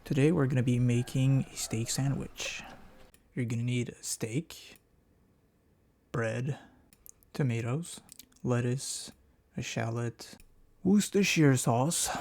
Today we're going to be making a steak sandwich. You're going to need a steak, bread, tomatoes, lettuce, a shallot, Worcestershire sauce,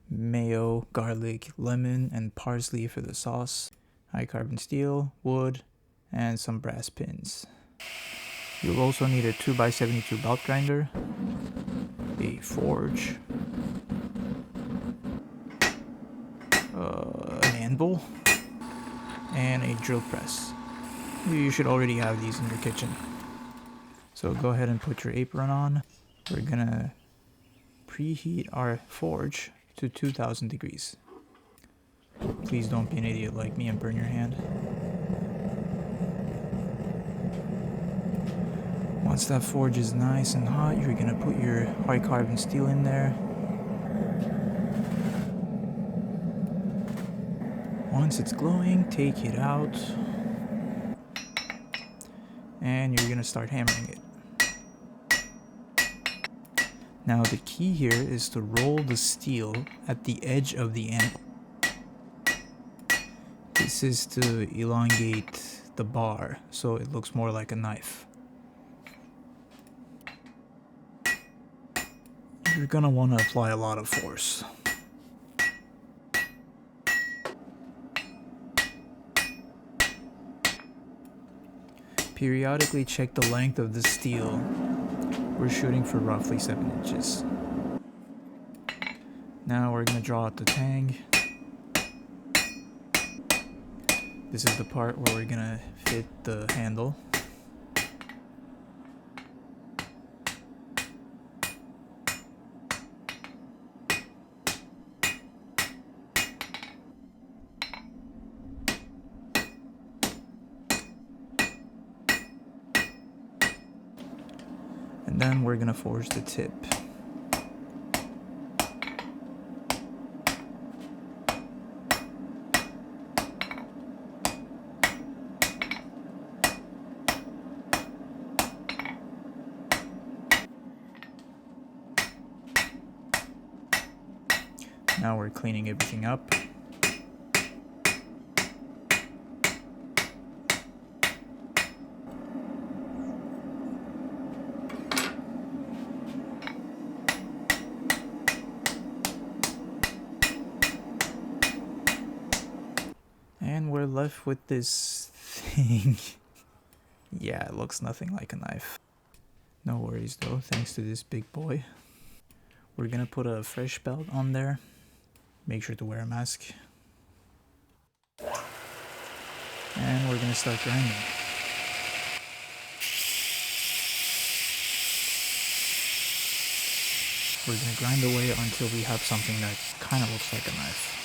mayo, garlic, lemon, and parsley for the sauce, high carbon steel, wood, and some brass pins. You'll also need a 2x72 belt grinder, a forge, an anvil, and a drill press. You should already have these in your kitchen. So go ahead and put your apron on. We're gonna preheat our forge to 2000 degrees. Please don't be an idiot like me and burn your hand. Once that forge is nice and hot, you're gonna put your high carbon steel in there. Once it's glowing, take it out. And you're gonna start hammering it. Now the key here is to roll the steel at the edge of the anvil. This is to elongate the bar so it looks more like a knife. You're gonna want to apply a lot of force. Periodically check the length of the steel. We're shooting for roughly 7 inches. Now we're gonna draw out the tang. This is the part where we're gonna fit the handle. And then we're gonna forge the tip. Now we're cleaning everything up. And we're left with this thing. Yeah, it looks nothing like a knife. No worries though, thanks to this big boy. We're gonna put a fresh belt on there. Make sure to wear a mask. And we're gonna start grinding. We're gonna grind away until we have something that kind of looks like a knife.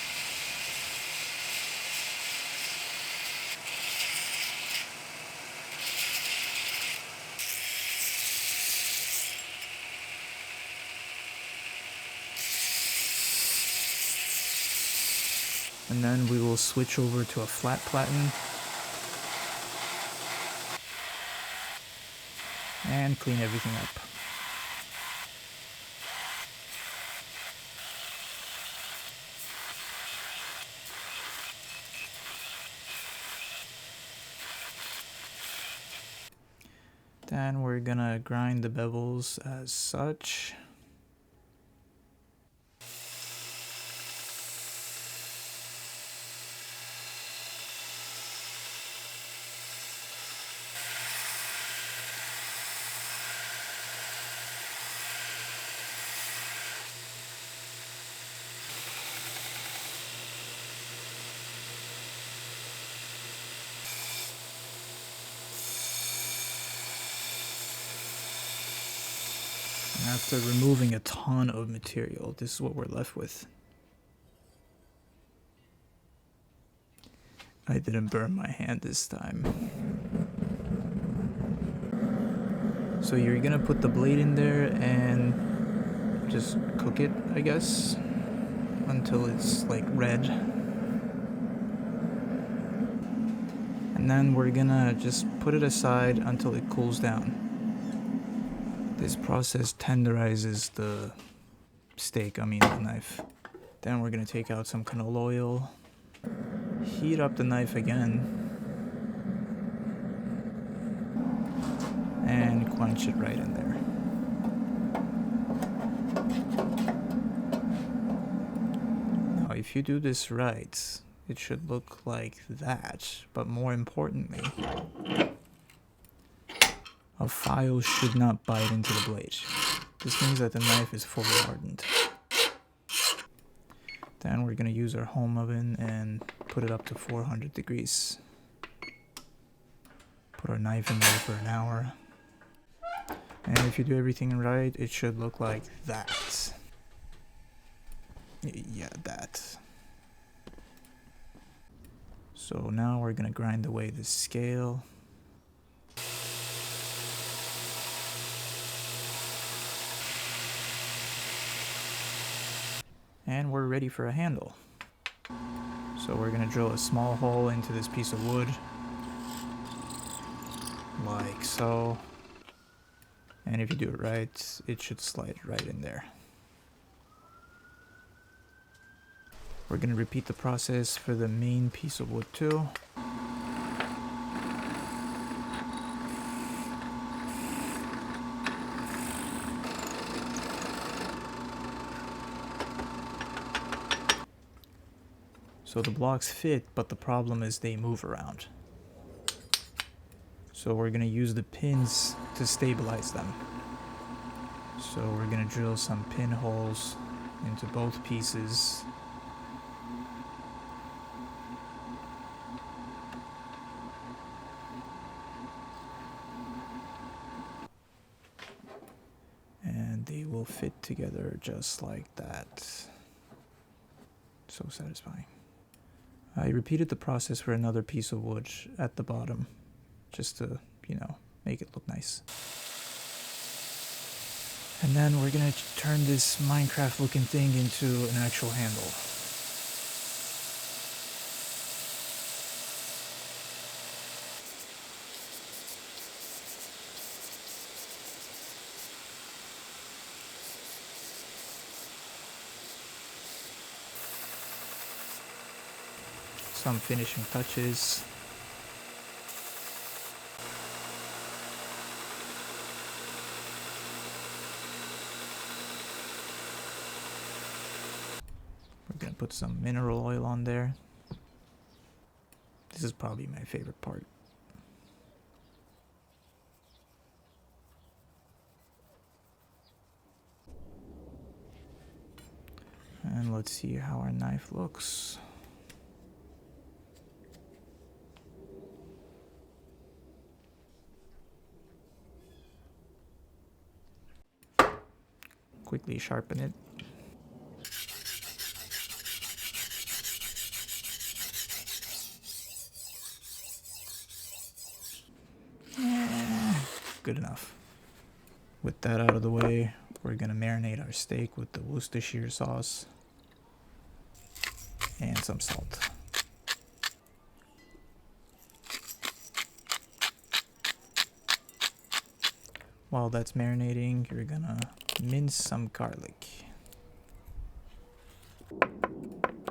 And then we will switch over to a flat platen and clean everything up. Then we're gonna grind the bevels as such. After removing a ton of material, this is what we're left with. I didn't burn my hand this time. So you're gonna put the blade in there and just cook it, I guess, until it's like red. And then we're gonna just put it aside until it cools down. This process tenderizes the steak, the knife. Then we're gonna take out some canola oil Heat up the knife again and quench it right in there. Now if you do this right, it should look like that, but more importantly, a file should not bite into the blade. This means that the knife is fully hardened. Then we're going to use our home oven and put it up to 400 degrees. Put our knife in there for an hour. And if you do everything right, it should look like that. Yeah, that. So now we're going to grind away the scale. And we're ready for a handle. So we're going to drill a small hole into this piece of wood. Like so. And if you do it right, it should slide right in there. We're going to repeat the process for the main piece of wood too. So the blocks fit, but the problem is they move around. So we're going to use the pins to stabilize them. So we're going to drill some pinholes into both pieces. And they will fit together just like that. So satisfying. I repeated the process for another piece of wood at the bottom, just to, make it look nice. And then we're gonna turn this Minecraft looking thing into an actual handle. Some finishing touches. We're gonna put some mineral oil on there. This is probably my favorite part. And let's see how our knife looks. Quickly sharpen it. Good enough. With that out of the way, we're gonna marinate our steak with the Worcestershire sauce and some salt. While that's marinating, you're gonna mince some garlic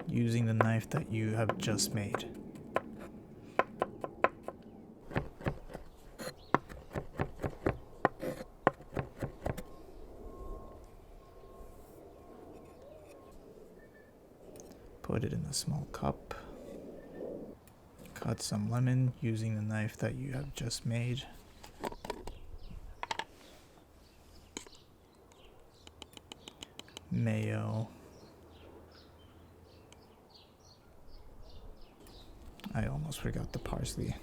using the knife that you have just made. Put it in a small cup. Cut some lemon using the knife that you have just made. Mayo. I almost forgot the parsley,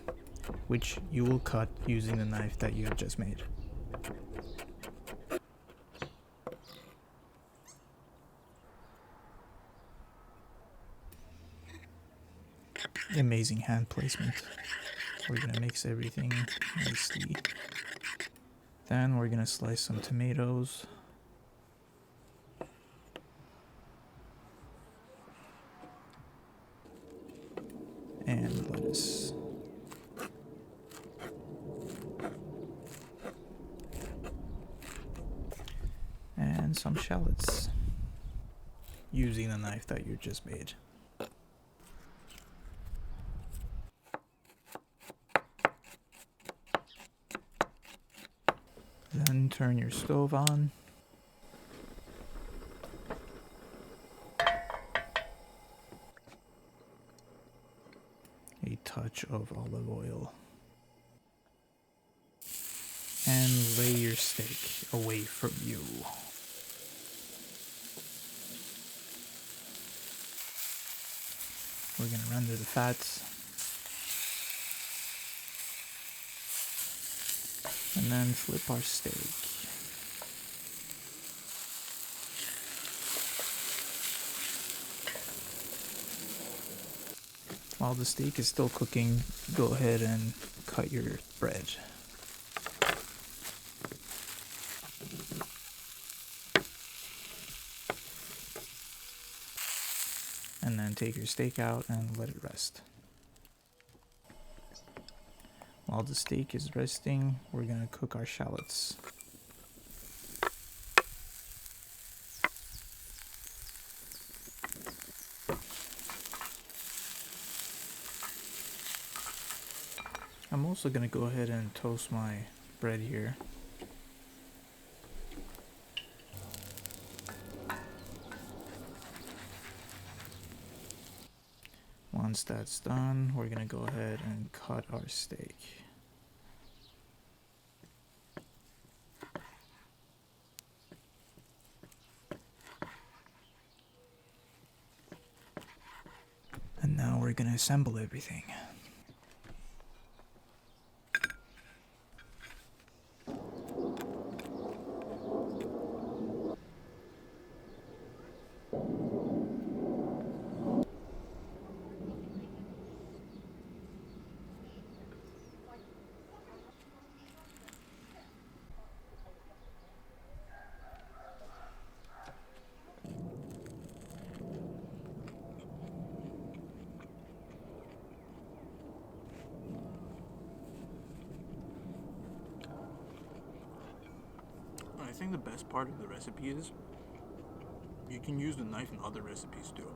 which you will cut using the knife that you have just made. Amazing hand placement. We're gonna mix everything nicely. Then we're gonna slice some tomatoes. And lettuce. And some shallots using the knife that you just made. then turn your stove on. A touch of olive oil. And lay your steak away from you. We're going to render the fats. And then flip our steak. While the steak is still cooking, go ahead and cut your bread. And then take your steak out and let it rest. While the steak is resting, we're going to cook our shallots. I'm also going to go ahead and toast my bread here. Once that's done, we're going to go ahead and cut our steak. And now we're going to assemble everything. I think the best part of the recipe is you can use the knife in other recipes too.